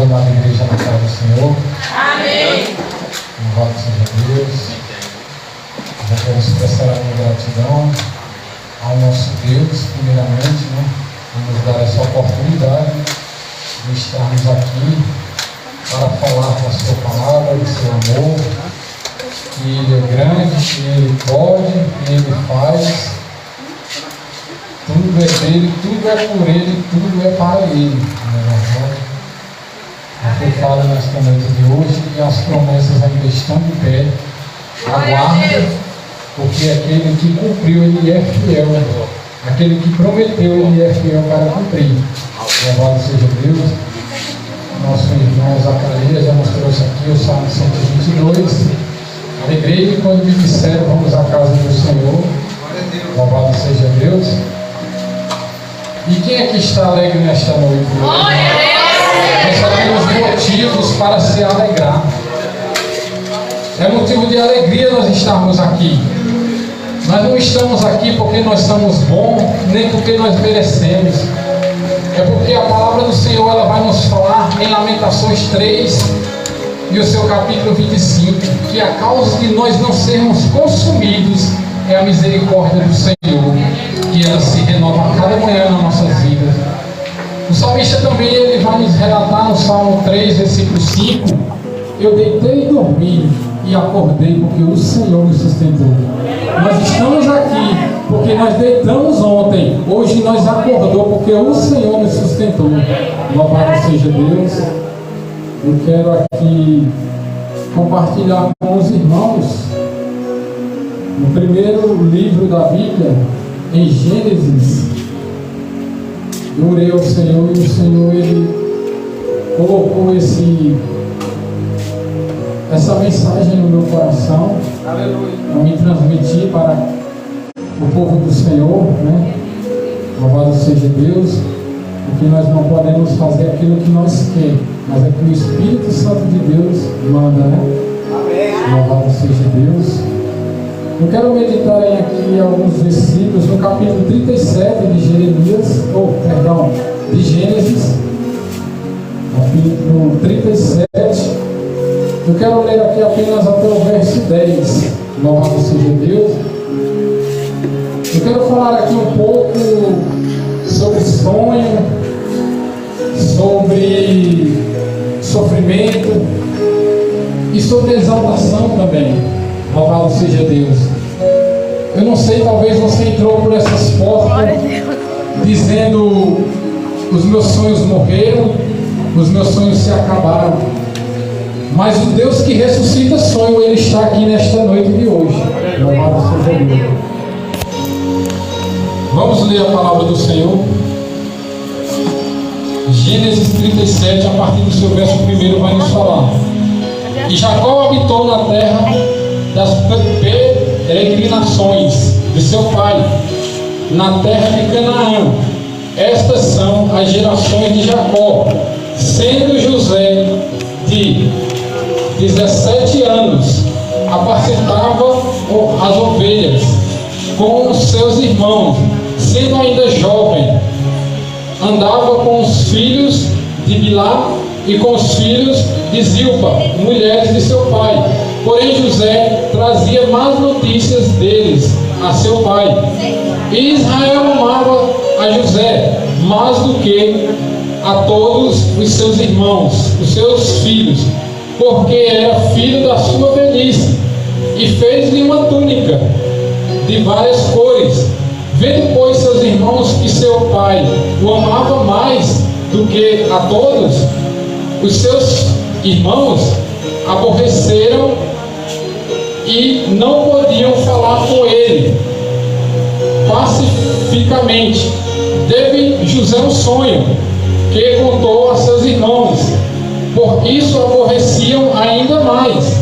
amada igreja na casa do Senhor. Amém. Louvado seja Deus. Já quero expressar a minha gratidão ao nosso Deus, primeiramente, por nos dar essa oportunidade de estarmos aqui para falar da sua palavra, do seu amor, que Ele é grande, que Ele pode, que Ele faz. Tudo é dele, tudo é por Ele, tudo é para Ele. Porque fala nesta noite de hoje e as promessas ainda estão de pé. Aguarde, porque aquele que cumpriu, Ele é fiel. Aquele que prometeu, Ele é fiel para cumprir. Louvado seja Deus. Nosso irmão Zacarias já nos trouxe aqui o Salmo 122. Alegrei-me quando me disseram: vamos à casa do Senhor. Louvado seja Deus. E quem é que está alegre nesta noite? Nós só temos motivos para se alegrar. É motivo de alegria nós estarmos aqui. Nós não estamos aqui porque nós somos bons, nem porque nós merecemos. É porque a palavra do Senhor ela vai nos falar em Lamentações 3 e o seu capítulo 25, que a causa de nós não sermos consumidos é a misericórdia do Senhor, que ela se renova a cada manhã nas nossas vidas. O salmista também ele vai nos relatar no Salmo 3, versículo 5: eu deitei e dormi e acordei porque o Senhor me sustentou. Nós estamos aqui porque nós deitamos ontem, hoje nós acordou porque o Senhor nos sustentou. Louvado seja Deus. Eu quero aqui compartilhar com os irmãos no primeiro livro da Bíblia, em Gênesis. Eu orei ao Senhor e o Senhor ele colocou essa mensagem no meu coração. Aleluia. Para me transmitir para o povo do Senhor, Louvado seja Deus, porque nós não podemos fazer aquilo que nós queremos, mas é que o Espírito Santo de Deus manda, Amém. Louvado seja Deus. Eu quero meditar aqui alguns versículos no capítulo 37 de de Gênesis, capítulo 37. Eu quero ler aqui apenas até o verso 10. Louvado seja Deus. Eu quero falar aqui um pouco sobre sonho, sobre sofrimento e sobre exaltação também. Louvado seja Deus. Eu não sei, talvez você entrou por essas portas dizendo: os meus sonhos morreram, os meus sonhos se acabaram. Mas o Deus que ressuscita sonho, Ele está aqui nesta noite de hoje. Louvado seja Deus. Vamos ler a palavra do Senhor. Gênesis 37, a partir do seu verso 1, vai nos falar: e Jacó habitou na terra das peregrinações de seu pai, na terra de Canaã. Estas são as gerações de Jacó, sendo José de 17 anos, apacentava as ovelhas com os seus irmãos, sendo ainda jovem, andava com os filhos de Bilá e com os filhos de Zilpa, mulheres de seu pai. Porém José trazia más notícias deles a seu pai. E Israel amava a José mais do que a todos os seus irmãos, os seus filhos, porque era filho da sua velhice, e fez-lhe uma túnica de várias cores. Vendo, pois, seus irmãos que seu pai o amava mais do que a todos, os seus irmãos aborreceram e não podiam falar com ele pacificamente. Teve José um sonho que contou a seus irmãos, por isso aborreciam ainda mais,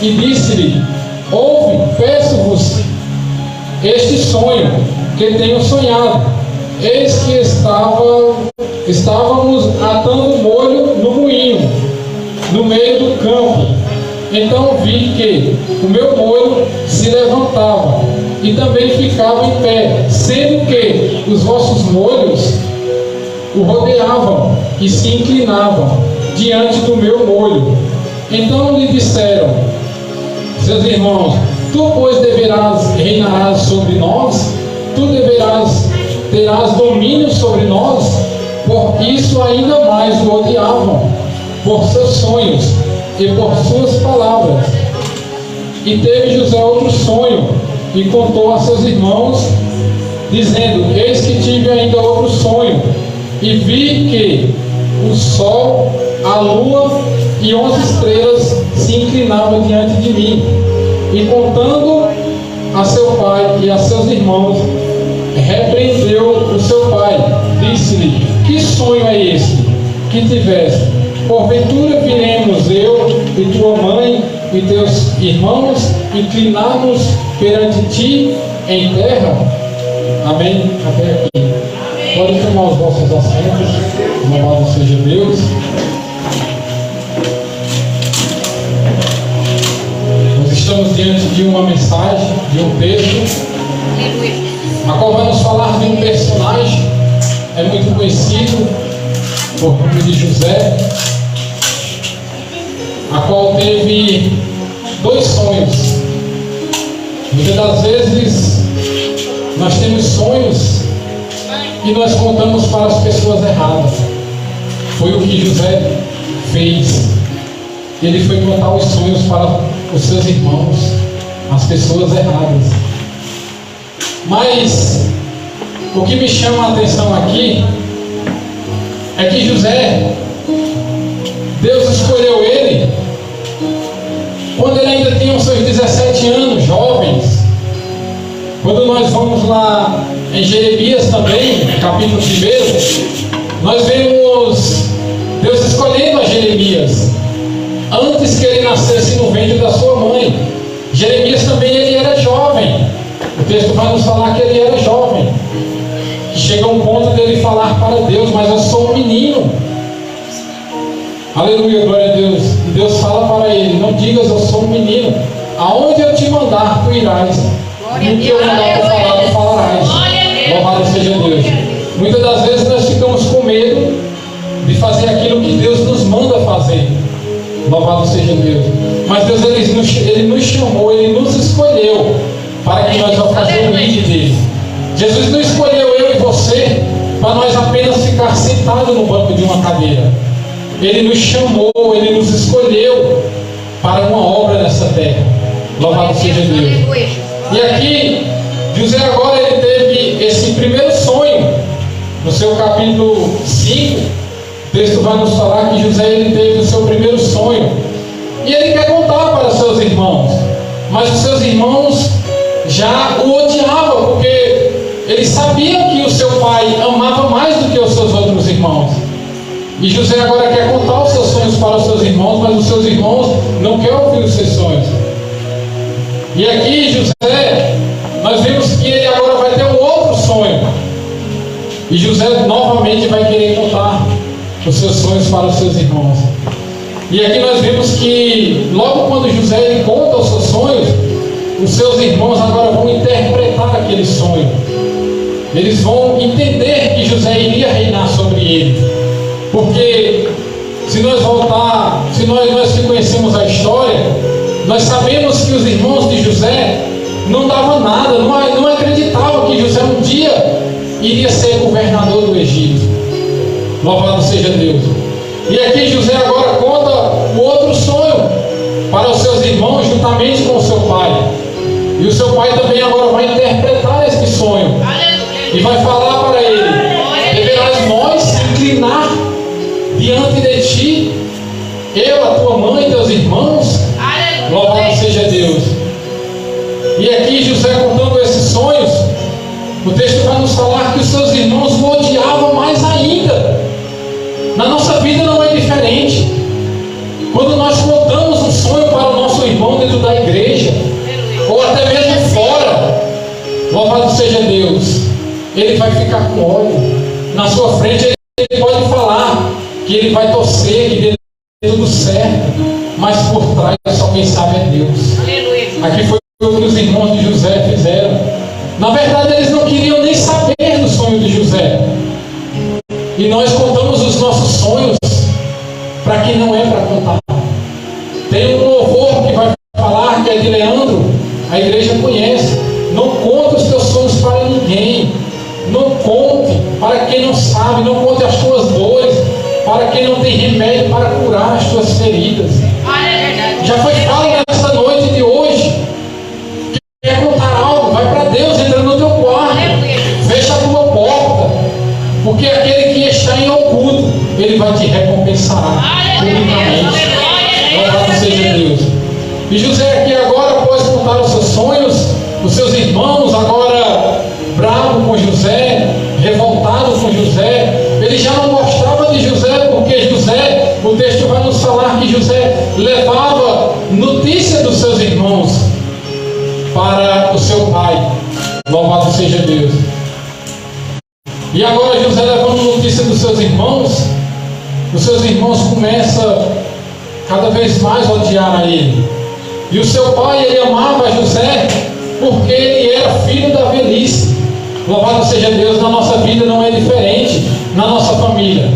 e disse-lhe: ouve, peço-vos este sonho que tenho sonhado. Eis que estávamos atando molho no moinho, no meio do campo. Então vi que o meu molho se levantava e também ficava em pé, sendo que os vossos molhos o rodeavam e se inclinavam. diante do meu molho. Então lhe disseram seus irmãos: tu, pois, reinarás sobre nós? Tu terás domínio sobre nós? Por isso ainda mais o odiavam, por seus sonhos e por suas palavras. E teve José outro sonho, e contou a seus irmãos, dizendo: eis que tive ainda outro sonho, e vi que o sol, a lua e 11 estrelas se inclinavam diante de mim. E contando a seu pai e a seus irmãos, repreendeu o seu pai, disse-lhe: que sonho é este que tiveste? Porventura viremos eu e tua mãe e teus irmãos inclinar-nos perante ti em terra? Amém? Até aqui. Podem tomar os vossos assentos. Louvado seja Deus. Nós estamos diante de uma mensagem, de um texto, a qual vai nos falar de um personagem, é muito conhecido por nome de José, a qual teve 2 sonhos. Muitas das vezes nós temos sonhos e nós contamos para as pessoas erradas. Foi o que José fez. Ele foi contar os sonhos para os seus irmãos, as pessoas erradas. Mas o que me chama a atenção aqui é que José, Deus escolheu ele quando ele ainda tinha os seus 17 anos, jovens. Quando nós vamos lá em Jeremias também, capítulo 1, nós vemos Deus escolhendo a Jeremias antes que ele nascesse no ventre da sua mãe. Jeremias também, ele era jovem. O texto vai nos falar que ele era jovem, que chega a um ponto dele falar para Deus: mas eu sou um menino. Aleluia, glória a Deus. E Deus fala para ele: não digas eu sou um menino, aonde eu te mandar tu irás, e o que eu mandar tu falar tu falarás. Louvado seja Deus. Muitas das vezes nós ficamos com medo de fazer aquilo que Deus nos manda fazer. Louvado seja Deus. Mas Deus, ele nos chamou, Ele nos escolheu para que nós vamos fazer o vídeo dele. Jesus não escolheu eu e você para nós apenas ficar sentados no banco de uma cadeira. Ele nos chamou, Ele nos escolheu para uma obra nessa terra. Louvado seja Deus. E aqui, José agora ele teve esse primeiro sonho. No seu capítulo 5, o texto vai nos falar que José ele teve o seu primeiro sonho. E ele quer contar para seus irmãos. Mas os seus irmãos já o odiavam, porque eles sabiam que o seu pai amava mais do que os seus outros irmãos. E José agora quer contar os seus sonhos para os seus irmãos, mas os seus irmãos não querem ouvir os seus sonhos. E aqui José, nós vemos que ele agora vai ter um outro sonho. E José novamente vai querer contar os seus sonhos para os seus irmãos. E aqui nós vemos que logo quando José ele conta os seus sonhos, os seus irmãos agora vão interpretar aquele sonho. Eles vão entender que José iria reinar sobre ele. Porque se nós voltar, se nós que conhecemos a história, nós sabemos que os irmãos de José não davam nada, não acreditavam que José um dia iria ser governador do Egito. Louvado seja Deus. E aqui José agora conta o outro sonho para os seus irmãos juntamente com o seu pai. E o seu pai também agora vai interpretar esse sonho. E vai falar para ele: deverás nós se inclinar diante de ti, eu, a tua mãe e teus irmãos. Louvado seja Deus. E aqui José contando esses sonhos, o texto vai nos falar que os seus irmãos o odiavam mais ainda. Na nossa vida não é diferente. Quando nós contamos um sonho para o nosso irmão dentro da igreja, ou até mesmo fora, louvado seja Deus, ele vai ficar com ódio. Na sua frente ele pode falar que ele vai torcer, que deu tudo certo, mas por trás só quem sabe é Deus. Aqui foi o que os irmãos de José fizeram. Na verdade eles não queriam nem saber do sonho de José. E nós contamos os nossos sonhos para quem não é para contar. Tem um louvor que vai falar, que é de Leandro, a igreja conhece. Não conte os teus sonhos para ninguém. Não conte para quem não sabe. Não conte as tuas dores para quem não tem remédio para curar as tuas feridas. Já foi falado nessa noite de hoje. Quer contar algo? Vai para Deus, entra no teu quarto, fecha a tua porta, porque aquele que está em oculto, Ele vai te recompensar publicamente. Louvado seja Deus. E José aqui agora, após contar os seus sonhos, os seus irmãos agora bravo com José, revoltado com José, ele já não gostava de José, porque José, o texto vai nos falar que José levava notícia dos seus irmãos para o seu pai. Louvado seja Deus. E agora José levando notícia dos seus irmãos, os seus irmãos começam cada vez mais a odiar a ele. E o seu pai, ele amava José porque ele era filho da velhice. Louvado seja Deus. Na nossa vida não é diferente, na nossa família.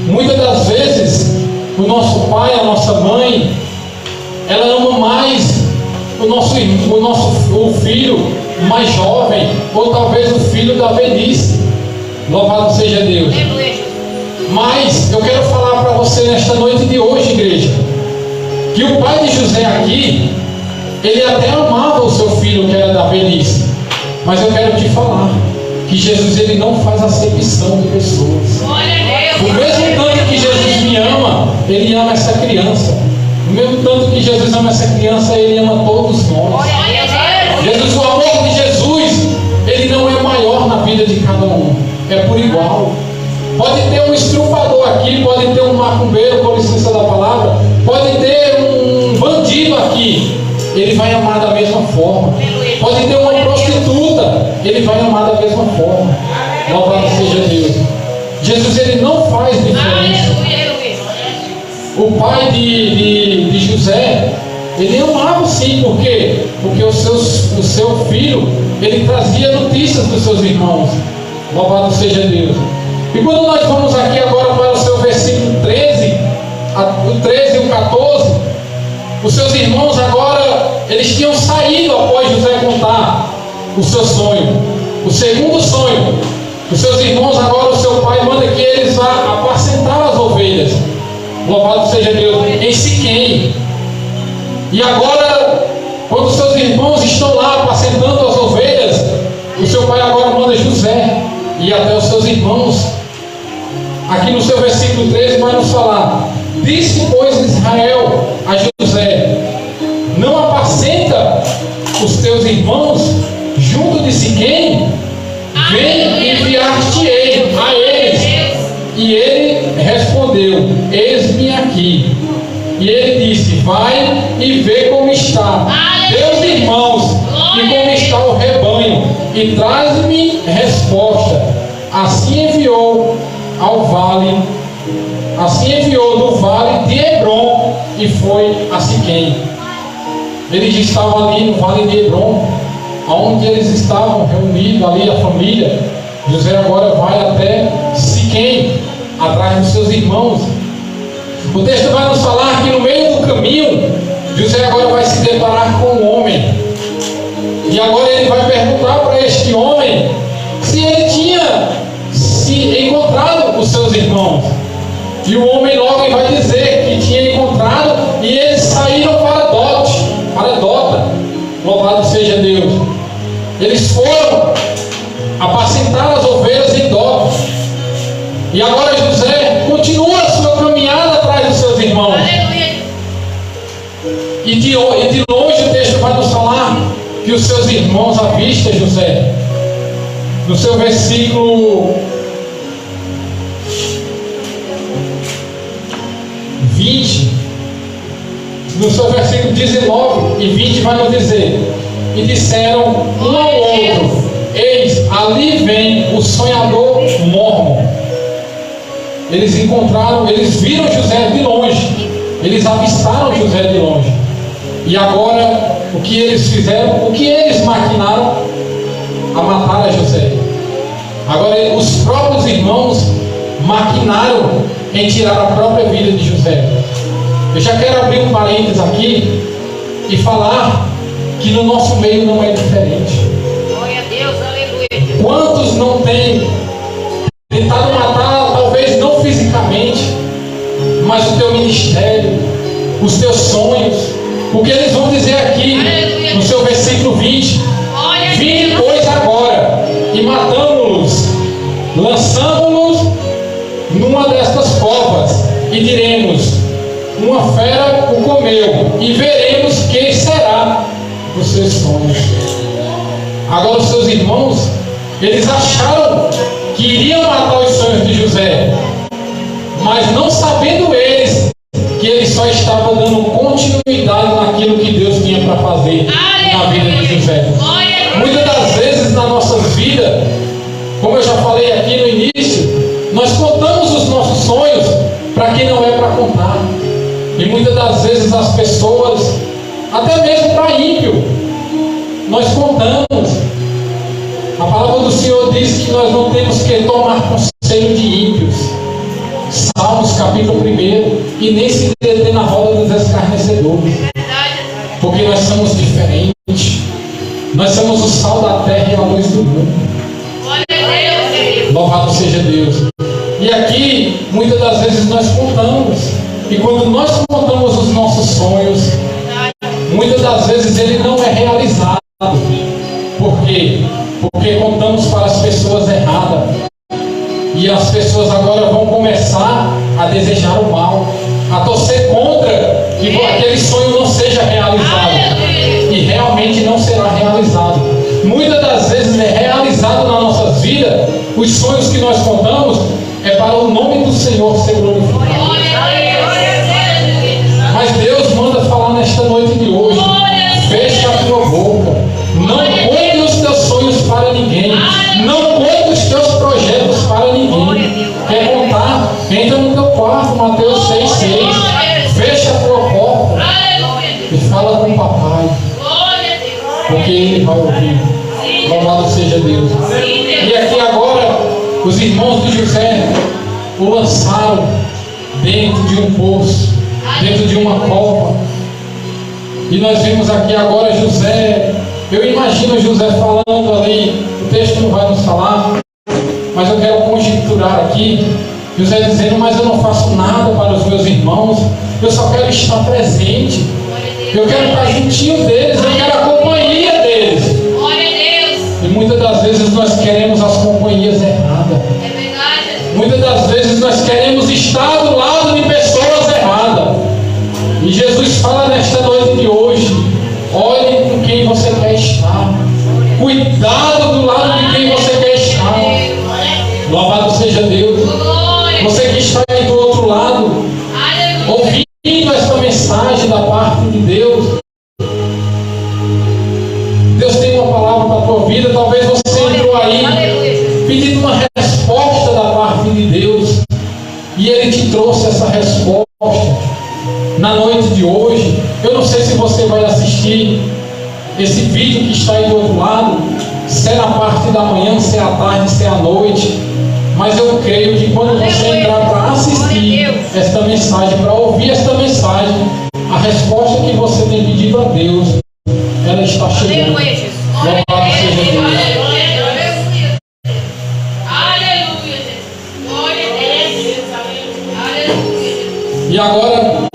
Muitas das vezes o nosso pai, a nossa mãe, ela ama mais o filho mais jovem, ou talvez o filho da velhice. Louvado seja Deus. Mas eu quero falar para você nesta noite de hoje, igreja, que o pai de José aqui, ele até amava o seu filho que era da velhice. Mas eu quero te falar que Jesus, ele não faz acepção de pessoas. O mesmo tanto que Jesus me ama, ele ama essa criança. O mesmo tanto que Jesus ama essa criança, ele ama todos nós. Jesus, o amor de Jesus, ele não é maior na vida de cada um, é por igual. Pode ter um estrupador aqui, pode ter um macumbeiro, por licença da palavra, pode ter um bandido aqui, ele vai amar da mesma forma. Pode ter uma prostituta, ele vai amar da mesma forma. Louvado seja Deus. Jesus, ele não faz diferença. O pai de José, ele amava sim, por quê? Porque o seu filho, ele trazia notícias dos seus irmãos. Louvado seja Deus. E quando nós vamos aqui agora para o seu versículo 13, o 13 e o 14, os seus irmãos agora, eles tinham saído após José contar o seu sonho. O segundo sonho, os seus irmãos agora, o seu pai manda que eles vá apacentar as ovelhas. Louvado seja Deus, em Siquém. E agora, quando os seus irmãos estão lá apacentando as ovelhas, o seu pai agora manda José e até os seus irmãos. Aqui no seu versículo 13 vai nos falar: disse, pois, Israel a José: não apacenta os teus irmãos junto de Siquém? Vem enviar-te-ei a eles. E ele respondeu: eis-me aqui. E ele disse: vai e vê como está teus irmãos e como está o rebanho, e traz-me resposta. Assim enviou do vale de Hebrom e foi a Siquém. Eles estavam ali no vale de Hebrom, onde eles estavam reunidos ali, a família. José agora vai até Siquém, atrás dos seus irmãos. O texto vai nos falar que no meio do caminho, José agora vai se deparar com um homem. E agora ele vai perguntar para este homem se ele tinha se encontrado os seus irmãos. E o homem logo vai dizer que tinha encontrado, e eles saíram para Dota. Louvado seja Deus. Eles foram apacentar as ovelhas em Dota. E agora José continua a sua caminhada atrás dos seus irmãos. E de longe o texto vai nos falar que os seus irmãos avistam José. No seu versículo 20, no seu versículo 19 e 20 vai nos dizer: e disseram um ao outro: eis, ali vem o sonhador Mormon. Eles viram José de longe, eles avistaram José de longe. E agora, o que eles fizeram? O que eles maquinaram? A matar a José. Agora, os próprios irmãos maquinaram em tirar a própria vida de José. Eu já quero abrir um parênteses aqui e falar que no nosso meio não é diferente. Glória a Deus, aleluia. Quantos não têm tentado matar, talvez não fisicamente, mas o teu ministério, os teus sonhos, o que eles vão dizer aqui no seu versículo 20: vinde, pois, agora e matamo-los, lançamo-los numa destas covas e diremos: uma fera o comeu, e veremos quem será os seus sonhos. Agora os seus irmãos, eles acharam que iriam matar os sonhos de José, mas não sabendo eles que ele só estava dando continuidade naquilo que Deus tinha para fazer na vida de José. Muitas das vezes na nossa vida, como eu já falei aqui no início, nós contamos os nossos sonhos para quem não é para contar. E muitas das vezes as pessoas, até mesmo para ímpio, nós contamos. A palavra do Senhor diz que nós não temos que tomar conselho de ímpios. Salmos capítulo 1. E nem se deter na roda dos escarnecedores. Porque nós somos diferentes. Nós somos o sal da terra e a luz do mundo. Louvado seja Deus. E aqui, muitas das vezes nós contamos. E quando nós contamos os nossos sonhos, muitas das vezes ele não é realizado. Por quê? Porque contamos para as pessoas erradas. E as pessoas agora vão começar a desejar o mal, a torcer contra que aquele sonho não seja realizado. E realmente não será realizado. Muitas das vezes é realizado nas nossas vidas. Os sonhos que nós contamos é para o nome do Senhor ser glorificado. Mas Deus manda falar nesta noite de hoje: fecha a tua boca, não conte os teus sonhos para ninguém, não conte os teus projetos para ninguém. Quer contar? Entra no teu quarto, Mateus 6,6. Fecha a tua porta e fala com o papai, porque ele vai ouvir. Louvado seja Deus. E aqui agora, os irmãos de José o lançaram dentro de um poço, dentro de uma cova. E nós vimos aqui agora José. Eu imagino José falando ali, o texto não vai nos falar, mas eu quero conjecturar aqui, José dizendo: mas eu não faço nada para os meus irmãos, eu só quero estar presente, eu quero estar juntinho deles, eu quero a companhia deles. E muitas das vezes nós queremos as companhias erradas. Muitas das vezes nós queremos estar do lado de pessoas erradas. E Jesus fala nesta noite de hoje: olhe com quem você quer estar. Cuidado do lado de quem você quer estar. Louvado seja Deus. Você que está aí do outro lado, ouvindo esta mensagem da parte de Deus. Deus tem uma palavra para a tua vida. Talvez você entrou aí pedindo uma resposta da parte de Deus, e Ele te trouxe essa resposta na noite de hoje. Eu não sei se você vai assistir esse vídeo que está aí do outro lado, se é na parte da manhã, se é à tarde, se é à noite, mas eu creio que quando você entrar para assistir esta mensagem, para ouvir esta mensagem, a resposta que você tem pedido a Deus, ela está chegando. Louvado seja Deus. E agora,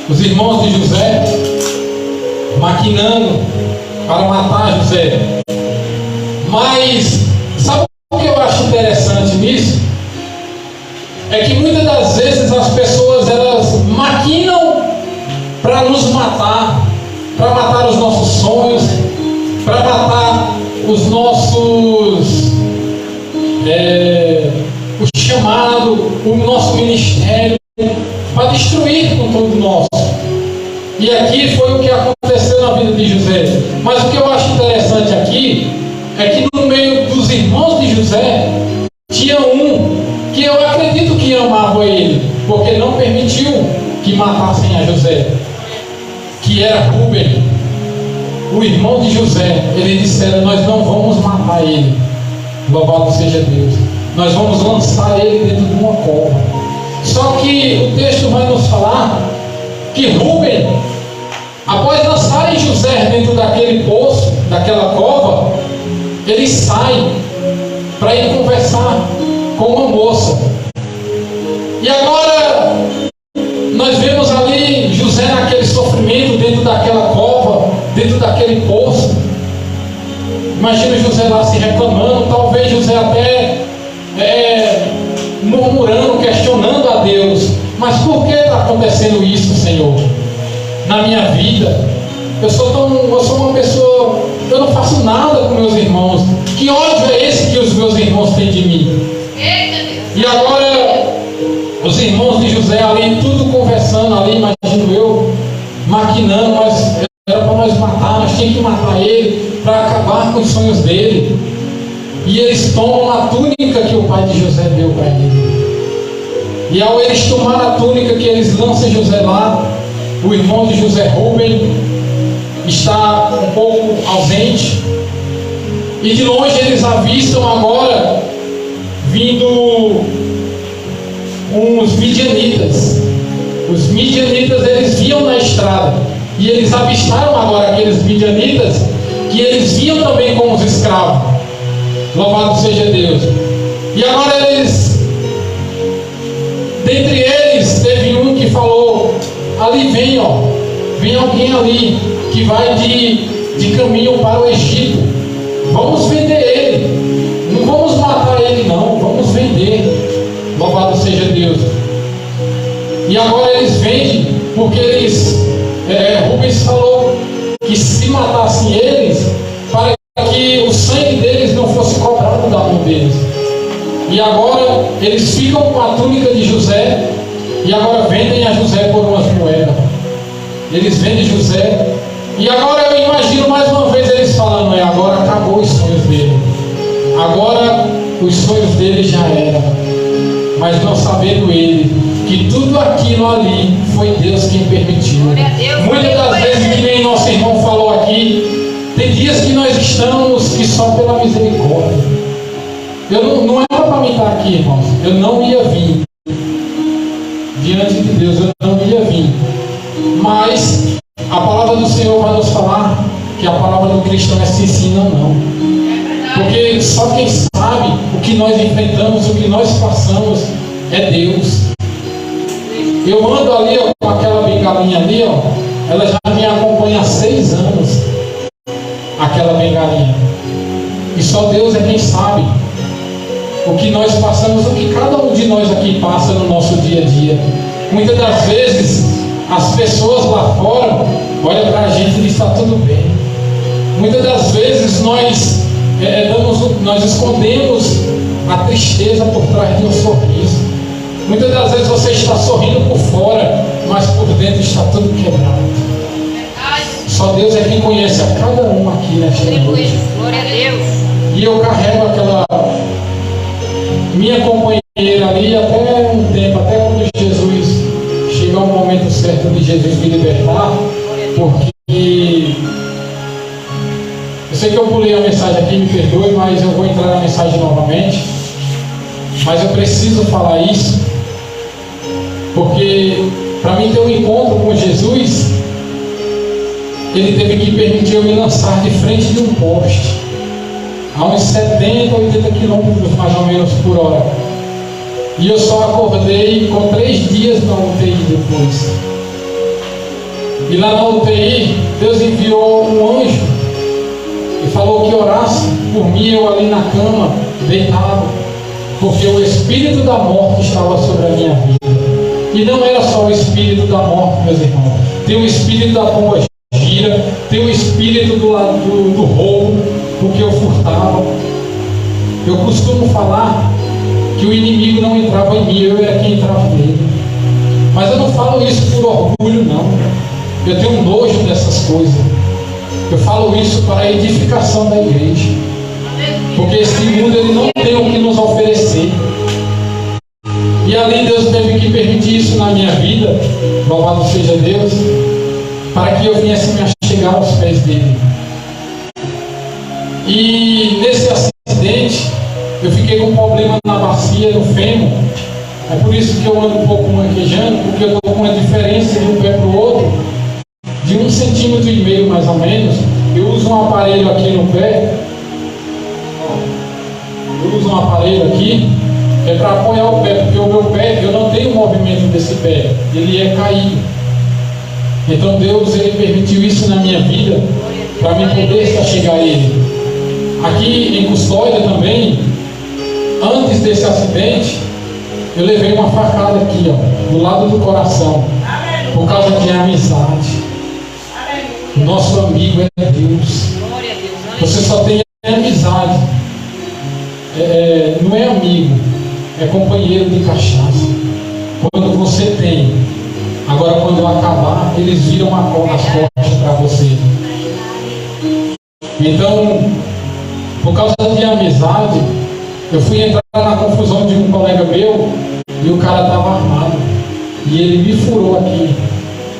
os irmãos de José maquinando para matar José. Mas sabe o que eu acho interessante nisso? É que muitas das vezes as pessoas, elas maquinam para nos matar, para matar os nossos sonhos, para matar os nossos o chamado, o nosso ministério, para destruir com tudo nosso. E aqui foi o que aconteceu na vida de José. Mas o que eu acho interessante aqui é que no meio dos irmãos de José tinha um que eu acredito que amava ele, porque não permitiu que matassem a José, que era Rúben, o irmão de José. Eles disseram: nós não vamos matar ele, louvado seja Deus, nós vamos lançar ele dentro de uma cova. Só que o texto vai nos falar que Rúben, após lançarem José dentro daquele poço, daquela cova, ele sai para ir conversar com uma moça. E agora nós vemos ali José naquele sofrimento, dentro daquela cova, dentro daquele poço. Imagina José lá se reclamando, talvez José até murmurando, questionando a Deus: mas por que está acontecendo isso, Senhor, na minha vida? Eu sou uma pessoa, eu não faço nada com meus irmãos. Que ódio é esse que os meus irmãos têm de mim? E agora os irmãos de José ali, tudo conversando ali, imagino eu, maquinando, mas era para nós matar, nós tínhamos que matar ele para acabar com os sonhos dele. E eles tomam a túnica que o pai de José deu para ele. E ao eles tomar a túnica que eles lançam José lá, o irmão de José, Rúben, está um pouco ausente. E de longe eles avistam agora vindo uns midianitas. Os midianitas, eles viam na estrada, e eles avistaram agora aqueles midianitas, que eles viam também como os escravos. Louvado seja Deus. E agora eles, dentre eles, teve um que falou: ali vem, ó, vem alguém ali que vai de caminho para o Egito. Vamos vender ele. Não vamos matar ele não, vamos vender. Louvado seja Deus. E agora eles vendem, porque eles, Rubens falou que se matassem eles, para que o sangue deles não fosse cobrado da mão deles. E agora eles ficam com a túnica de José, e agora vendem a José por umas moedas. Eles vendem José, e agora eu imagino mais uma vez eles falando: agora acabou os sonhos dele, agora os sonhos dele já eram. Mas não sabendo ele que tudo aquilo ali foi Deus quem permitiu. Muitas das vezes, que nem nosso irmão falou aqui, tem dias que nós estamos que só pela misericórdia. Não era para mim estar aqui, irmãos. Eu não ia vir diante de Deus, eu não ia vir. Mas a palavra do Senhor vai nos falar que a palavra do cristão é sim, sim, não, não. Porque só quem sabe o que nós enfrentamos, o que nós passamos, é Deus. Eu ando ali, ó, com aquela bengalinha ali, ó, ela já me acompanha há 6 anos, aquela bengalinha. E só Deus é quem sabe o que nós passamos, o que cada um de nós aqui passa no nosso dia a dia. Muitas das vezes as pessoas lá fora olham para a gente e dizem: está tudo bem. Muitas das vezes nós escondemos a tristeza por trás de um sorriso. Muitas das vezes você está sorrindo por fora, mas por dentro está tudo quebrado. Só Deus é quem conhece a cada um aqui nesta noite. Glória a Deus. E eu carrego aquela minha companheira ali até um tempo, até quando Jesus chegar o momento certo de Jesus me libertar, porque eu sei que eu pulei a mensagem aqui, me perdoe, mas eu vou entrar na mensagem novamente. Mas eu preciso falar isso, porque para mim ter um encontro com Jesus, ele teve que permitir eu me lançar de frente de um poste, a uns 70, 80 quilômetros mais ou menos por hora. E eu só acordei com 3 dias na UTI depois. E lá na UTI, Deus enviou um anjo e falou que orasse por mim, eu ali na cama, deitado, porque o espírito da morte estava sobre a minha vida. E não era só o espírito da morte, meus irmãos. Tem o espírito da pomba gira, tem o espírito do roubo, porque eu furtava. Eu costumo falar que o inimigo não entrava em mim, eu era quem entrava nele. Mas eu não falo isso por orgulho, não. Eu tenho nojo dessas coisas. Eu falo isso para a edificação da igreja, porque esse mundo ele não tem o que nos oferecer. E ali Deus teve que permitir isso na minha vida, louvado seja Deus, para que eu viesse me achegar aos pés dele. E nesse acidente eu fiquei com um problema na bacia, no fêmur, É por isso que eu ando um pouco manquejando, porque eu estou com uma diferença de um pé para o outro, de 1,5 centímetro mais ou menos. Eu uso um aparelho aqui no pé. Eu uso um aparelho aqui, é para apoiar o pé, porque o meu pé, eu não tenho movimento desse pé, ele é caído. Então Deus, Ele permitiu isso na minha vida, para mim poder chegar a Ele. Aqui em Custódia também, antes desse acidente, eu levei uma facada aqui, ó, do lado do coração, por causa de amizade. Nosso amigo é Deus. Você só tem amizade. Não é amigo, é companheiro de cachaça. Quando você tem, agora quando acabar, eles viram as costas para você. Então, por causa de amizade, eu fui entrar na confusão de um colega meu e o cara estava armado. E ele me furou aqui.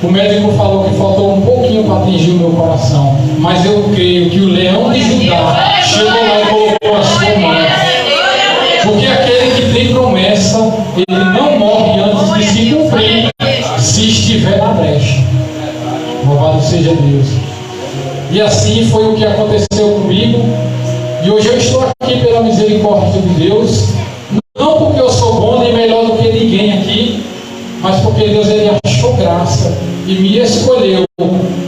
O médico falou que faltou um pouquinho para atingir o meu coração. Mas eu creio que o leão de Judá chegou lá e colocou a sua mão. Porque aquele que tem promessa, ele não morre antes de se cumprir, se estiver na brecha. Louvado seja Deus. E assim foi o que aconteceu comigo. E hoje eu estou aqui pela misericórdia de Deus. Não porque eu sou bom nem melhor do que ninguém aqui, mas porque Deus, Ele achou graça e me escolheu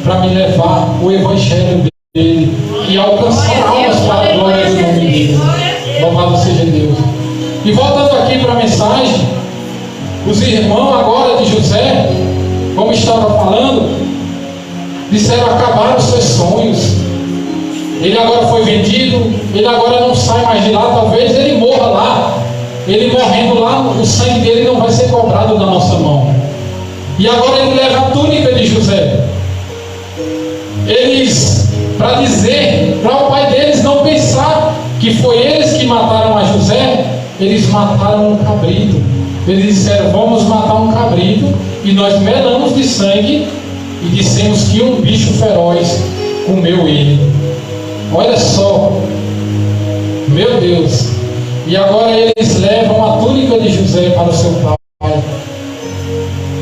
para me levar o Evangelho dele e alcançar almas para a glória do nome dele. Louvado seja Deus. E voltando aqui para a mensagem, os irmãos agora de José, como estava falando, disseram: acabaram os seus sonhos. Ele agora foi vendido, ele agora não sai mais de lá, talvez ele morra lá. Ele morrendo lá, o sangue dele não vai ser cobrado na nossa mão. E agora ele leva a túnica de José. Eles, para dizer, para o pai deles não pensar que foi eles que mataram a José, eles mataram um cabrito. Eles disseram: vamos matar um cabrito, e nós melamos de sangue e dissemos que um bicho feroz comeu ele. Olha só, meu Deus. E agora eles levam a túnica de José para o seu pai.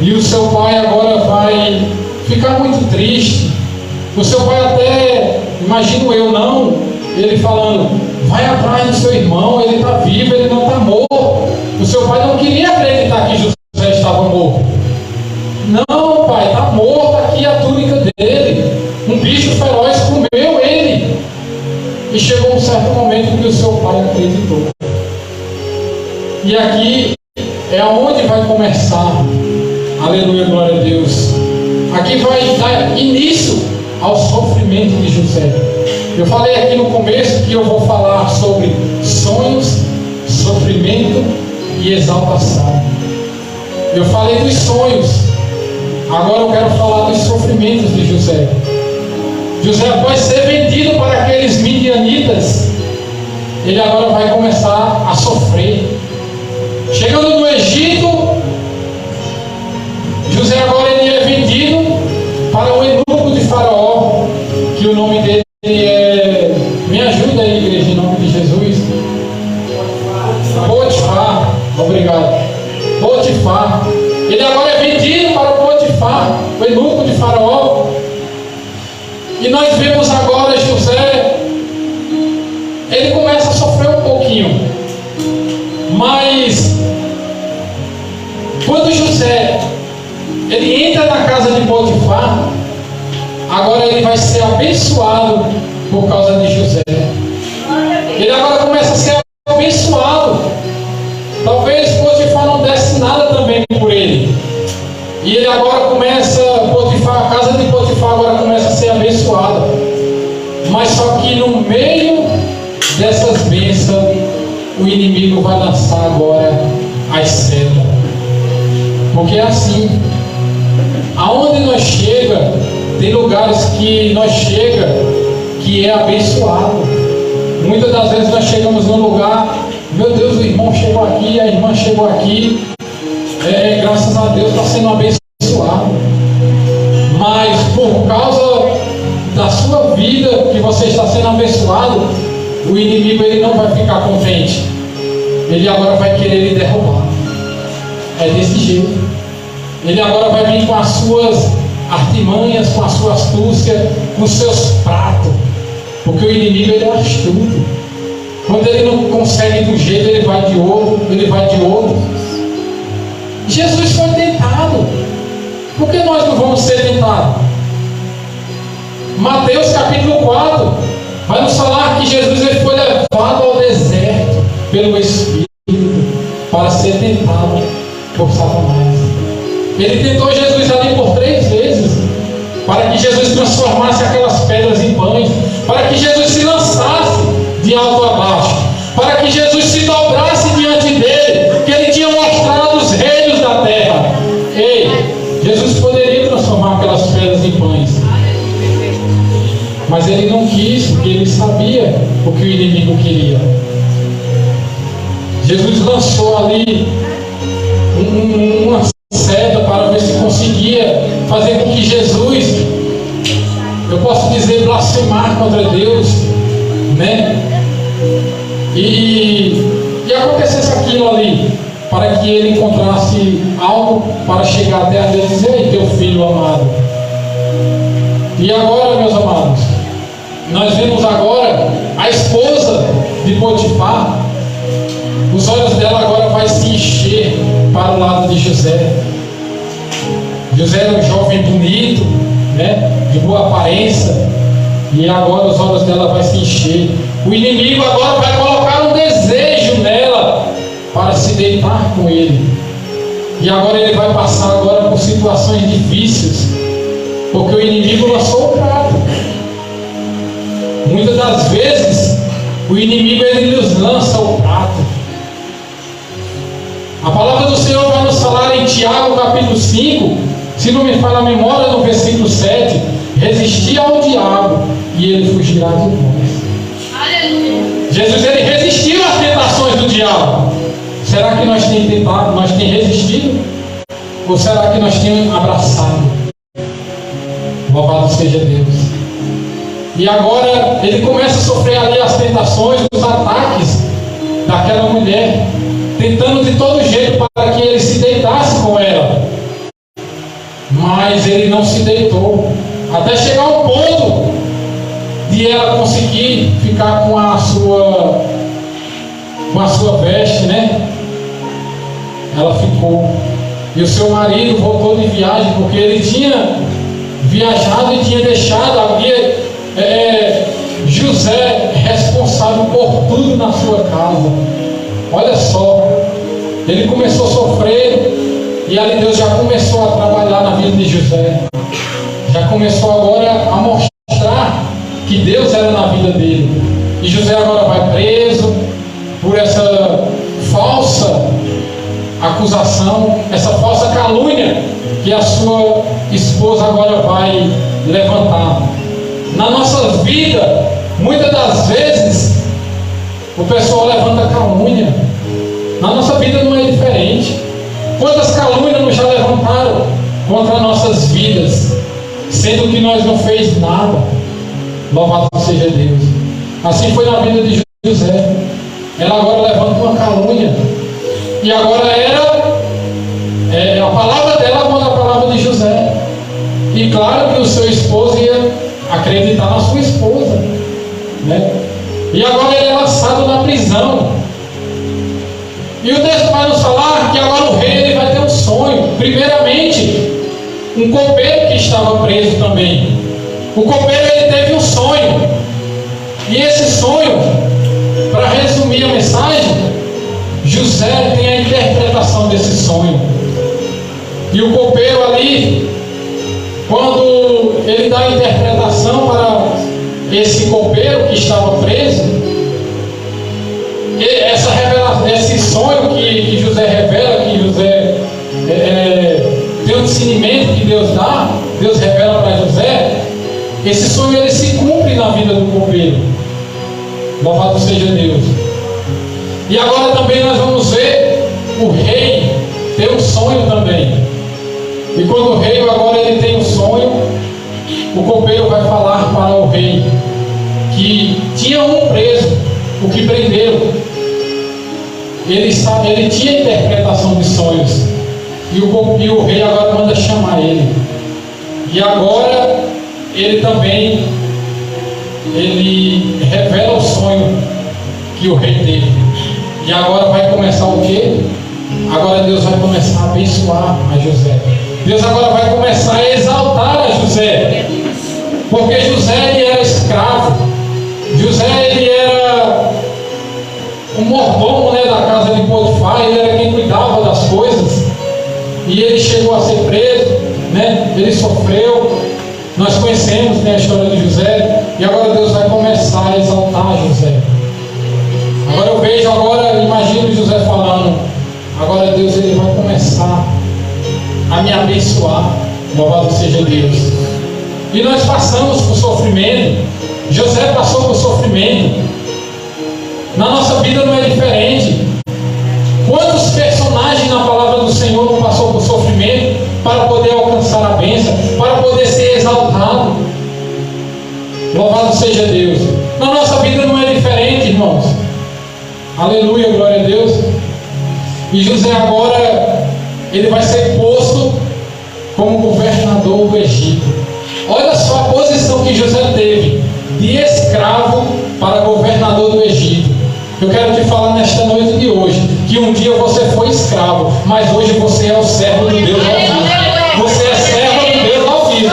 E o seu pai agora vai ficar muito triste. O seu pai até, imagino eu, não, ele falando: vai atrás do seu irmão, ele está vivo, ele não está morto. O seu pai não queria acreditar que José estava morto. Não, pai, está morto, aqui a túnica dele. Um bicho feroz comeu ele. E chegou um certo momento que o seu pai acreditou. E aqui é onde vai começar, aleluia, glória a Deus. Aqui vai dar início ao sofrimento de José. Eu falei aqui no começo que eu vou falar sobre sonhos, sofrimento e exaltação. Eu falei dos sonhos, agora eu quero falar dos sofrimentos de José. José, após ser vendido para aqueles midianitas, ele agora vai começar a sofrer. Chegando no Egito, José agora ele é vendido para o eunuco de Faraó, que o nome dele é... Me ajuda aí, igreja, em nome de Jesus. Potifar, obrigado. Potifar. Ele agora é vendido para o Potifar, o eunuco de Faraó. E nós vemos agora José, ele começa a sofrer um pouquinho. Mas quando José ele entra na casa de Potifar, agora ele vai ser abençoado por causa de José. Ele agora começa a ser abençoado. Talvez Potifar não desse nada também por ele. E ele agora começa, Potifar, a casa de Potifar agora começa a ser abençoada. Mas só que no meio dessas bênçãos, o inimigo vai lançar agora as setas. Porque é assim, aonde nós chega, tem lugares que nós chega que é abençoado. Muitas das vezes nós chegamos num lugar, meu Deus, o irmão chegou aqui, a irmã chegou aqui, graças a Deus está sendo abençoado. Mas por causa da sua vida que você está sendo abençoado, o inimigo ele não vai ficar contente. Ele agora vai querer lhe derrubar. é desse jeito. Ele agora vai vir com as suas artimanhas, com a sua astúcia, com os seus pratos. Porque o inimigo, ele é astuto. Quando ele não consegue de um jeito, ele vai de outro, ele vai de outro. Jesus foi tentado. Por que nós não vamos ser tentados? Mateus capítulo 4 vai nos falar que Jesus ele foi levado ao deserto pelo Espírito para ser tentado por Satanás. Ele tentou Jesus ali por 3 vezes, para que Jesus transformasse aquelas pedras em pães, para que Jesus se lançasse de alto a baixo, para que Jesus se dobrasse diante dele, que ele tinha mostrado os reinos da terra. Ei, Jesus poderia transformar aquelas pedras em pães, mas ele não quis, porque ele sabia o que o inimigo queria. Jesus lançou ali uma seta para ver se conseguia fazer com que Jesus, eu posso dizer, blasfemar contra Deus, né? E acontecesse aquilo ali, para que ele encontrasse algo para chegar até a Deus e dizer: ei, teu filho amado. E agora, meus amados, nós vemos agora a esposa de Potifar. Os olhos dela agora vai se encher para o lado de José. José era um jovem bonito, né, de boa aparência, e agora os olhos dela vai se encher. O inimigo agora vai colocar um desejo nela para se deitar com ele. E agora ele vai passar agora por situações difíceis, porque o inimigo lançou o prato. Muitas das vezes o inimigo ele nos lança o prato. A palavra do Senhor vai nos falar em Tiago capítulo 5, se não me falha a memória, no versículo 7: resistir ao diabo e ele fugirá de nós. Aleluia. Jesus ele resistiu às tentações do diabo. Será que nós temos tentado, nós temos resistido? Ou será que nós temos abraçado? Louvado seja Deus. E agora ele começa a sofrer ali as tentações, os ataques daquela mulher, tentando de todo jeito para que ele se deitasse com ela. Mas ele não se deitou, até chegar ao ponto de ela conseguir ficar com a sua veste, né? Ela ficou. E o seu marido voltou de viagem, porque ele tinha viajado e tinha deixado ali José responsável por tudo na sua casa. Olha só, ele começou a sofrer, e ali Deus já começou a trabalhar na vida de José. Já começou agora a mostrar que Deus era na vida dele. E José agora vai preso por essa falsa acusação, essa falsa calúnia que a sua esposa agora vai levantar. Na nossa vida, muitas das vezes, o pessoal levanta calúnia. Na nossa vida não é diferente. Quantas calúnias nos já levantaram contra nossas vidas, sendo que nós não fez nada? Louvado seja Deus. Assim foi na vida de José. Ela agora levanta uma calúnia, e agora era a palavra dela contra a palavra de José. E claro que o seu esposo ia acreditar na sua esposa, né? E agora ele é lançado na prisão. E o texto vai nos falar que agora o rei ele vai ter um sonho. Primeiramente, um copeiro que estava preso também. O copeiro ele teve um sonho. E esse sonho, para resumir a mensagem, José tem a interpretação desse sonho. E o copeiro ali, quando ele dá a interpretação para esse copeiro que estava preso, essa revelação, esse sonho que José revela, que José tem um discernimento que Deus dá, Deus revela para José, esse sonho ele se cumpre na vida do copeiro. Louvado seja Deus. E agora também nós vamos ver o rei ter um sonho também. E quando o rei agora ele tem um sonho, o copeiro vai falar para o rei que tinha um preso, o que prenderam. Ele tinha interpretação de sonhos. E o rei agora manda chamar ele. E agora ele também revela o sonho que o rei teve. E agora vai começar o quê? Agora Deus vai começar a abençoar a José. Deus agora vai começar a exaltar a José. Porque José ele era escravo. José ele era um mordomo, né, da casa de Potifar. Ele era quem cuidava das coisas. E ele chegou a ser preso, né? Ele sofreu. Nós conhecemos, né, a história de José. E agora Deus vai começar a exaltar José. Agora eu vejo, imagino José falando: agora Deus ele vai começar a me abençoar. Louvado seja Deus. E nós passamos por sofrimento. José passou por sofrimento. Na nossa vida não é diferente. Quantos personagens na palavra do Senhor não passou por sofrimento para poder alcançar a bênção, para poder ser exaltado? Louvado seja Deus. Na nossa vida não é diferente, irmãos. Aleluia, glória a Deus. E José agora ele vai ser posto como governador do Egito. Olha só a posição que José teve, de escravo para governador do Egito. Eu quero te falar nesta noite de hoje, que um dia você foi escravo, mas hoje você é o servo do Deus Altíssimo. Você é servo do Deus Altíssimo.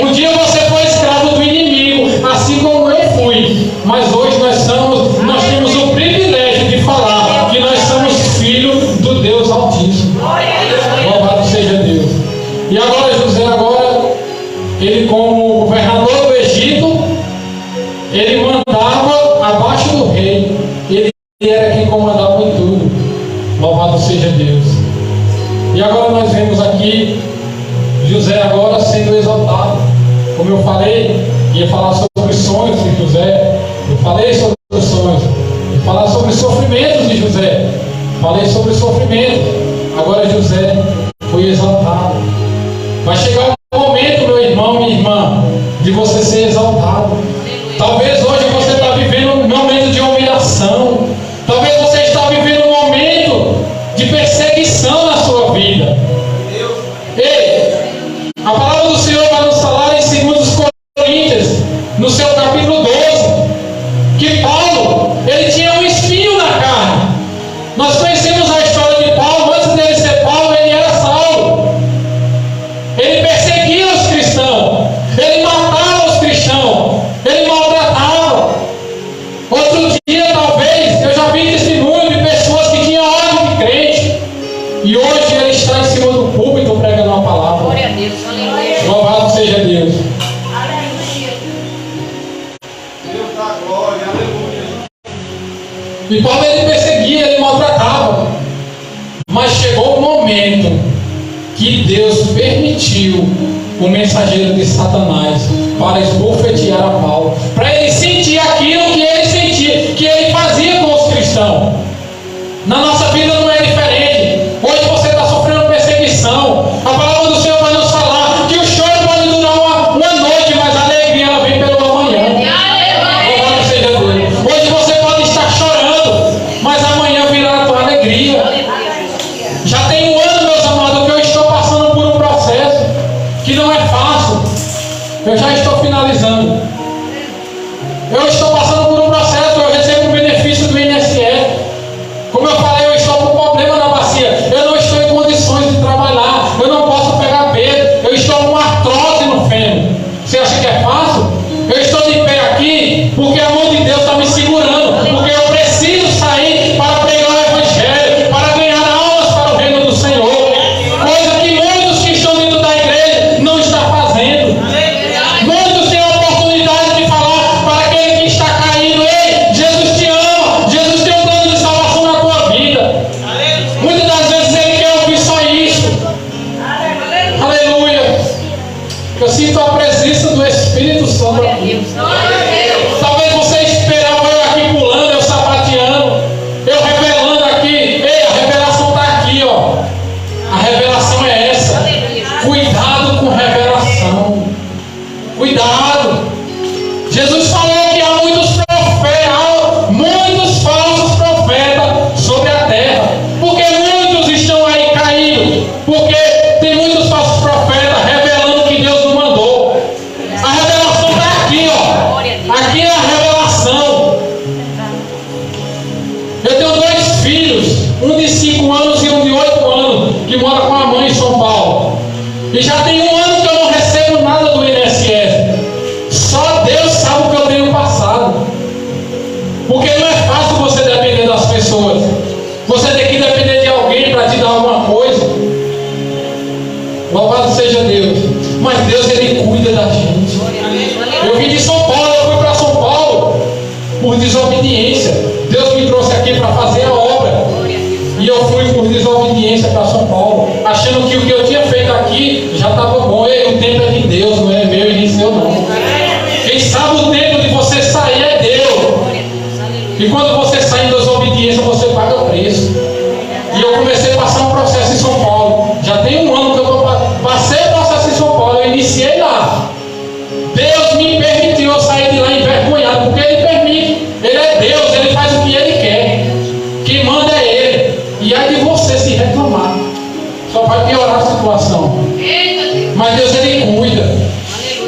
Um dia você foi escravo do inimigo, assim como eu fui. Mas hoje nós temos o privilégio de falar que nós somos filhos do Deus Altíssimo. Louvado seja Deus. E agora José, ele como governador do Egito, ele mandava abaixo do rei. Ele era quem comandava em tudo. Louvado seja Deus. E agora nós vemos aqui José agora sendo exaltado. Como eu falei, ia falar sobre os sonhos de José. Eu falei sobre os sonhos. Ia falar sobre os sofrimentos de José. Falei sobre o sofrimento. Agora José foi exaltado. Vai chegar um momento, meu irmão, minha irmã, de você ser exaltado. Talvez hoje você está vivendo um momento de humilhação. Talvez você está vivendo um momento de perseguição na sua vida. Ei, a palavra do Senhor vai nos falar em 2 Coríntios, no seu capítulo 12, que Paulo, ele tinha um espinho na carne. Nós conhecemos a história de Paulo. Antes dele ser Paulo, ele era Saulo. Ele perseguia os cristãos. Ele matava os cristãos. Ele maltratava. Outro dia, talvez, eu já vi testemunho de pessoas que tinham ódio de crente. E hoje ele está em cima do púlpito pregando uma palavra. Glória a Deus. Aleluia. Louvado seja Deus. Aleluia. Deus dá glória, aleluia. E Paulo ele perseguia, ele maltratava. Mas chegou o momento que Deus permitiu o mensageiro de Satanás para esbofetear a Paulo, para ele sentir aquilo que ele sentia, que ele fazia com os cristãos. Na nossa vida não é diferente. Hoje você está sofrendo perseguição. A palavra do Senhor vai nos falar que o choro pode durar uma noite, mas a alegria ela vem pelo amanhã. Louvado seja Deus. Hoje você pode estar chorando, mas amanhã virá a tua alegria. Já tem um ano, meus amados, que eu estou passando por um processo que não é fácil. Eu já estou finalizando. Eu estou passando por um processo, eu recebo o benefício do INSS. Como eu falei, eu estou com problema na bacia. Eu não estou em condições de trabalhar. Eu não posso pegar peso. Eu estou com artrose no fêmur. Você acha que é fácil? Eu estou de pé aqui porque a mão de Deus está me segurando. Porque eu preciso sair para pregar o Evangelho, para ganhar almas para o reino do Senhor. Coisa que muitos que estão dentro da igreja não estão fazendo. Muitos têm a oportunidade de falar para aquele que está caído: ei, Jesus te ama, Jesus tem um plano de salvação na tua vida. Muitas das vezes ele quer ouvir só isso. Aleluia. Eu sinto a presença do Espírito Santo aqui. Talvez você esperava eu aqui pulando, eu sapateando, eu revelando aqui. Ei, a revelação está aqui, ó. A revelação é essa. Cuidado com revelação. Cuidado. Jesus falou que há muitos falsos profetas sobre a terra, porque muitos estão aí caídos por um de 5 anos e um de 8 anos, que mora com a mãe em São Paulo. E já tem 1 ano que eu não recebo nada do INSS. Só Deus sabe o que eu tenho passado. Porque não é fácil você depender das pessoas. Você tem que depender de alguém para te dar alguma coisa. Louvado seja Deus. Mas Deus, Ele cuida da gente. Eu vim de São Paulo, eu fui para São Paulo por desobediência. Deus me trouxe aqui para fazer a obra. E eu fui por desobediência para São Paulo, achando que o que eu tinha feito aqui já estava bom. E o tempo é de Deus, não é meu e seu não. Quem sabe o tempo de você sair é Deus. E quando você sai em desobediência, você paga o preço. E eu comecei a passar um processo em São Paulo. Já tem 1 ano que eu passei o processo em São Paulo, eu iniciei lá. Deus me permitiu eu sair de lá envergonhado, porque Ele permite. Ele é Deus, Ele faz o que Ele quer. Quem manda é Ele. E aí de você se reclamar, só vai piorar a situação. Mas Deus, Ele cuida.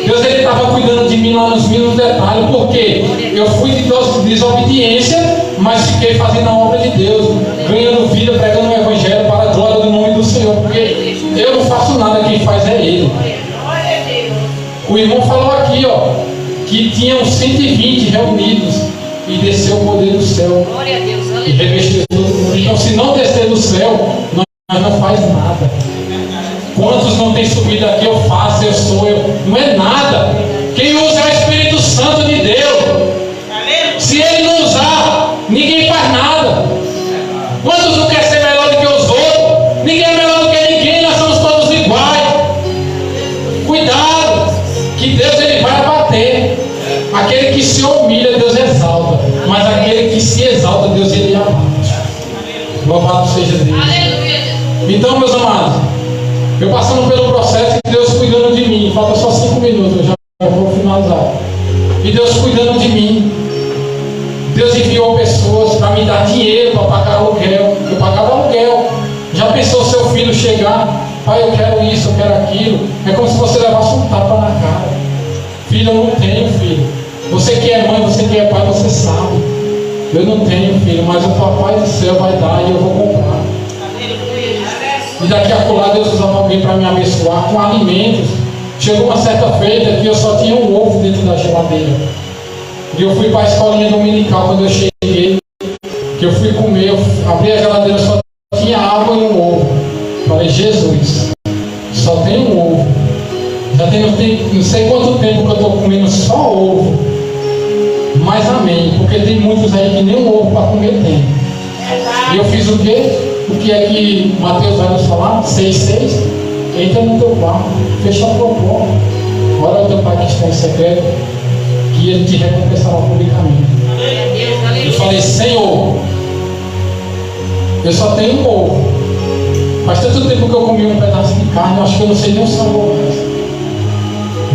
Deus, Ele estava cuidando de mim lá nos mínimos detalhes. Porque eu fui de desobediência, mas fiquei fazendo a obra de Deus, ganhando vida, pregando o Evangelho para a glória do nome do Senhor. Porque eu não faço nada, quem faz é Ele. O irmão falou aqui, ó, que tinham 120 reunidos e desceu o poder do céu e revestiu todo mundo. Então, se não descer do céu, nós não faz nada. Quantos não têm subido aqui? Eu faço, eu sou, eu. Não é nada. Quem usa é o Espírito Santo de Deus. Se Ele não usar, ninguém faz nada. Quantos não querem ser melhor do que os outros? Ninguém é melhor do que ninguém, nós somos todos iguais. Cuidado, que Deus, Ele vai abater. Aquele que se humilha, Deus exalta. Mas aquele que se exalta, Deus, Ele abate. Louvado seja Deus. Então, meus amados, eu passando pelo processo e Deus cuidando de mim. Falta só 5 minutos, eu já vou finalizar. E Deus cuidando de mim. Deus enviou pessoas para me dar dinheiro para pagar aluguel. Eu pagava aluguel. Já pensou seu filho chegar? Pai, eu quero isso, eu quero aquilo. É como se você levasse um tapa na cara. Filho, eu não tenho, filho. Você que é mãe, você que é pai, você sabe. Eu não tenho, filho, mas o papai do céu vai dar e eu vou comprar. E daqui a pouco Deus usava alguém para me abençoar com alimentos. Chegou uma certa feita que eu só tinha um ovo dentro da geladeira. E eu fui para a escolinha dominical quando eu cheguei. Que eu fui comer, eu abri a geladeira, só tinha água e um ovo. Falei, Jesus, só tem um ovo. Já tem não sei quanto tempo que eu estou comendo só ovo. Mas amém, porque tem muitos aí que nem um ovo para comer tem. E eu fiz o quê? O que é que Mateus vai nos falar? 6,6. Entra no teu quarto, fecha a tua porta. Ora ao teu Pai que está em secreto, que Ele te recompensará publicamente. Eu falei, Senhor, eu só tenho um ovo. Faz tanto tempo que eu comi um pedaço de carne, eu acho que eu não sei nem o sabor mais.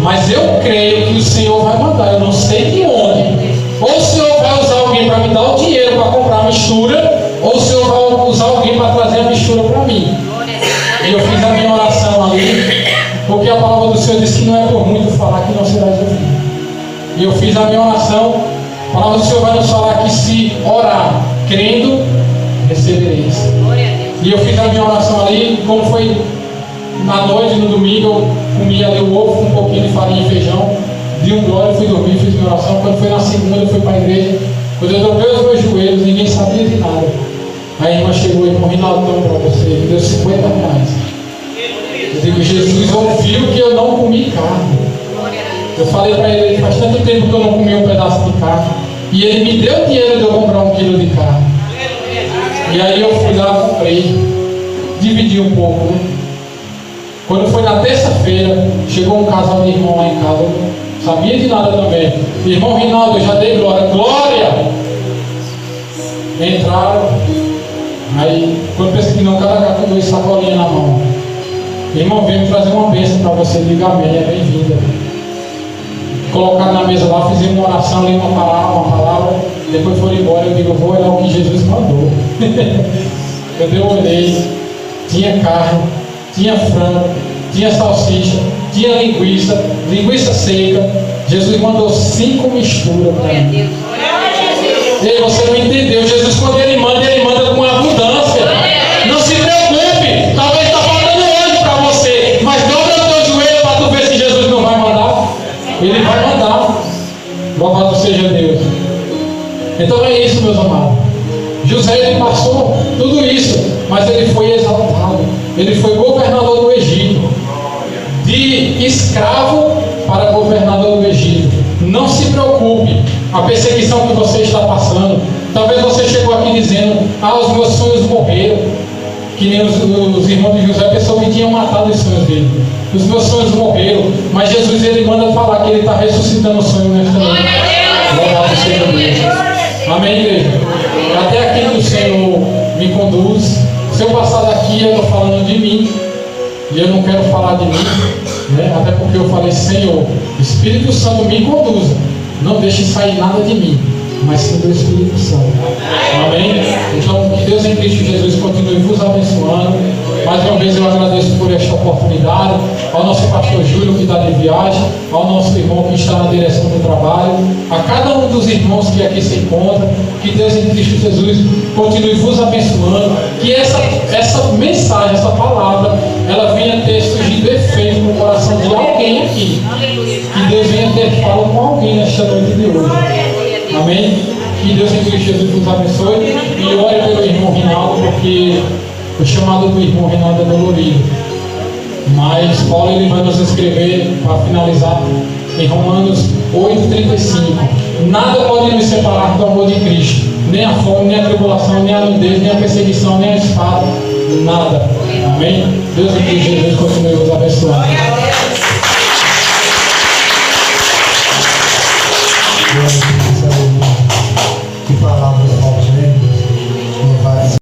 Mas eu creio que o Senhor vai mandar, eu não sei de onde. Ou o Senhor vai usar alguém para me dar o dinheiro para comprar a mistura, ou o Senhor vai usar alguém para trazer a mistura para mim. E eu fiz a minha oração ali, porque a palavra do Senhor diz que não é por muito falar que não serás ouvido. E eu fiz a minha oração, a palavra do Senhor vai nos falar que se orar, crendo, recebereis. E eu fiz a minha oração ali, como foi na noite, no domingo, eu comi ali o ovo com um pouquinho de farinha e feijão, di um glória, fui dormir, fiz minha oração. Quando foi na segunda, eu fui para a igreja. Quando eu dobrei os meus joelhos, ninguém sabia de nada. Aí a irmã chegou e falou, Rinaldão, para você, me deu 50 reais. Eu digo, Jesus ouviu que eu não comi carne. Eu falei para ele, faz tanto tempo que eu não comi um pedaço de carne. E ele me deu dinheiro de eu comprar 1 quilo de carne. E aí eu fui lá, comprei, dividi um pouco, né? Quando foi na terça-feira, chegou um casal de irmão lá em casa, eu não sabia de nada também. Irmão Rinaldo, eu já dei glória. Glória! Entraram, aí quando pensei que não, cada gato com 2 sacolinhas na mão. Irmão, veio me trazer uma bênção para você, diga amém, é bem-vinda. Colocaram na mesa lá, fizemos uma oração, li uma palavra, depois foram embora. Eu digo, vou olhar o que Jesus mandou. Quando eu olhei, tinha carne, tinha frango, tinha salsicha, tinha linguiça seca. Jesus mandou 5 misturas para mim. E você não entendeu, Jesus quando Ele manda com abundância. Ele vai mandar. Louvado seja Deus. Então é isso, meus amados. José, ele passou tudo isso, mas ele foi exaltado. Ele foi governador do Egito. De escravo para governador do Egito. Não se preocupe. A perseguição que você está passando. Talvez você chegou aqui dizendo: os meus sonhos morreram. Que nem os irmãos de José, a pessoa que tinha matado os sonhos dele. Os meus sonhos morreram. Mas Jesus, ele manda falar que ele está ressuscitando o sonho nesta noite. Louvado seja Deus. Amém, igreja? Até aqui que o Senhor me conduz. Se eu passar daqui, eu estou falando de mim. E eu não quero falar de mim, né? Até porque eu falei: Senhor, Espírito Santo me conduza. Não deixe sair nada de mim, mas sim do Espírito Santo. Amém? Então, que Deus em Cristo Jesus continue vos abençoando. Mais uma vez eu agradeço por esta oportunidade. Ao nosso pastor Júlio, que está de viagem. Ao nosso irmão que está na direção do trabalho. A cada um dos irmãos que aqui se encontra. Que Deus em Cristo Jesus continue vos abençoando. Que essa mensagem, essa palavra, ela venha ter surgido efeito no coração de alguém aqui. Que Deus venha ter fala com alguém nesta noite de hoje. Amém? Que Deus em Cristo Jesus nos abençoe. E ore pelo irmão Rinaldo, porque o chamado do irmão Rinaldo é dolorido. Mas Paulo, ele vai nos escrever, para finalizar, em Romanos 8,35: nada pode nos separar do amor de Cristo, nem a fome, nem a tribulação, nem a nudez, nem a perseguição, nem a espada, nada. Amém? Deus em Cristo Jesus continue nos abençoando.